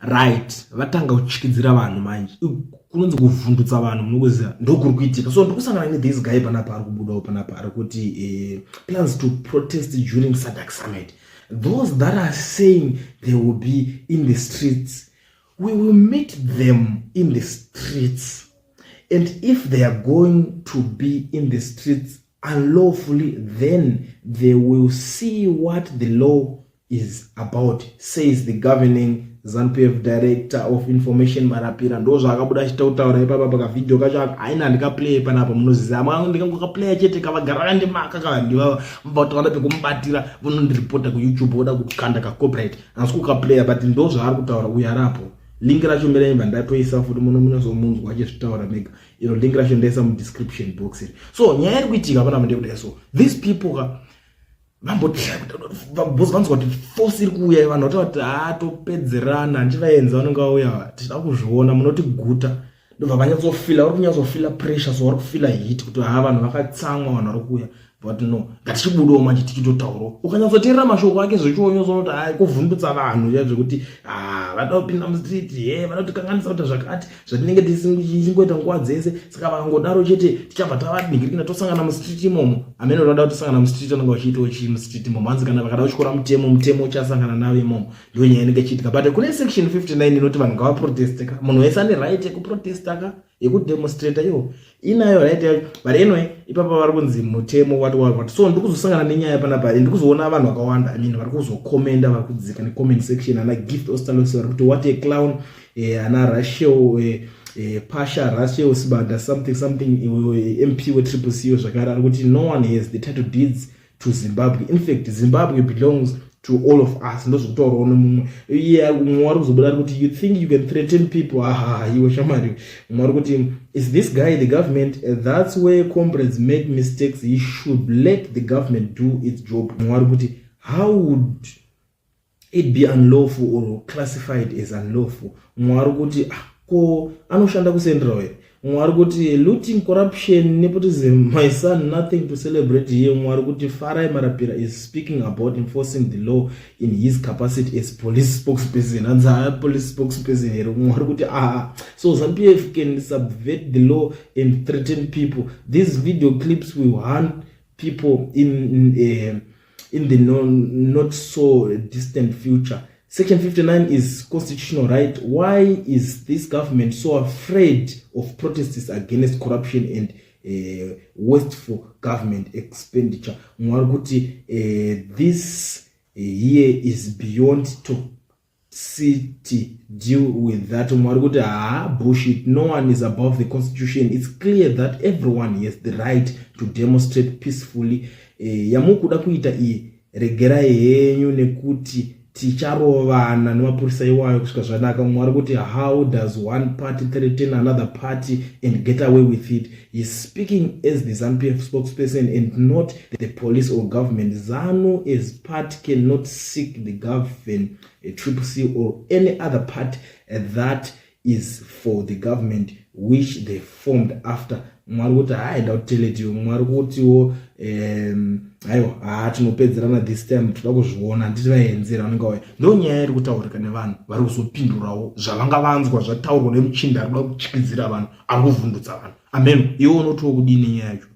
right vatanga kuchikidzira vanhu manje kunonzi kuvhundutsa vanhu munokuziva ndokuri kuitika. So ndikusangana nethis guy panapa ari kubudawo panapa ari kuti plans to protest during SADC summit. Those that are saying they will be in the streets, we will meet them in the streets. And if they are going to be in the streets unlawfully, then they will see what the law is about, says the governing Zanupf Director of Information Marapira. Ndo zvakabuda chitautaura ipapa pakavideo kacho aina ndikaplay panapa munoziza mwangu ndikangokaplay chete kavagara ndimaka kavandiva mbautaona pekumbatira vonondiripota ku YouTube voda kukanda ka copyright asi kukaplay but ndo zvaari kutaura uyarapo. Link racho mberemba ndatoisa futi munozomunzwa achizvitaura mega ino link racho ndaisa mu description box. So nyaya iri kuitika panapa ndekuti so these people vanzwa kuti force iri kuuya vanhu vatava topedzerana ndivaenza vanonge vauya tichida kuzviona munoti guta ndobva vanyatsofila vari kunyatsofila pressure so vari kufila hit kuti vanhu vakatsamwa vanhu vari kuuya but no ngatichibudawo manje tichitotaurawo ukanyatsoteerera mashoko ake zvichionyoso kuti kuvhundutsa vanhu zvekuti vada kupinda mustreet vada kutikanganisa kuti zvakati zvatinenge tisingoita nguva dzese saka vangodaro chete tichabva tavadingiringa tosangana mustreet imomo amene vanoda kutisangana mustreet vanenge vachiitawo chii mustreet imomo hanzi kana vakada kutyora mutemo uchasangana navo imomo ndo nyaya inenge ichiitika. But kune section 59 inoti vanhu ngavaprotesteka munhu wese ane right yekuprotestaka yekudemonstrata iwo inayo right yacho. But anyway ipapa vari kunzi mutemo what so ndikuzosangana nenyaya panapa ndikuzoona vanhu vakawanda vari kuzokomenda vari kudzika necomment section ana gift ostalosi vari kuti what a clown ana Rachel Pasha Rachel Sibanda something MP we-CCC zvakare ari kuti no one has the title deeds to Zimbabwe. In fact Zimbabwe belongs to all of us. Ndozvokutaurawo nomumwe mumwe wari kuzobuda ari kuti you think you can threaten people iwe shamari. Mumwe ari kuti is this guy the government? That's where comrades make mistakes. He should let the government do its job. Mumwe ari kuti how would it be unlawful or classified as unlawful? Mumwe ari kuti ko anoshanda kusendera here. Mumwe ari kuti looting, corruption, nepotism, my son, nothing to celebrate here. Mumwe ari kuti Farai Marapira is speaking about enforcing the law in his capacity as police spokesperson. And police spokesperson here. Mumwe ari kuti so Zanupf can subvert the law and threaten people. These video clips will harm people in the not so distant future. Section 59 is constitutional right. Why is this government so afraid of protests against corruption and wasteful government expenditure? This here is beyond toxicity. Deal with that. Bullshit. No one is above the constitution. It's clear that everyone has the right to demonstrate peacefully. Yamukuda kuita regera yenyu nekuti ticharovana nemapurisa iwayo kusvika zvanaka. Mumwe ari kuti how does one party threaten another party and get away with it? He's speaking as the Zanupf spokesperson and not the police or government. ZANU as party cannot seek the government, CCC or any other party that is for the government which they formed after. Mumwe ari kuti ndauteletiwo. Mumwe ari kutiwo tinopedzerana this time toda kuzviona handiti vaenzera vanenge vauya. Ndo nyaya iri kutaurika nevanhu vari kuzopindurawo zvavanga vanzwa zvataurwa nemuchinda ari kuda kuchikidzira vanhu ari kuvhundutsa vanhu. Amen. Iwe unotiwo kudini nyaya yacho?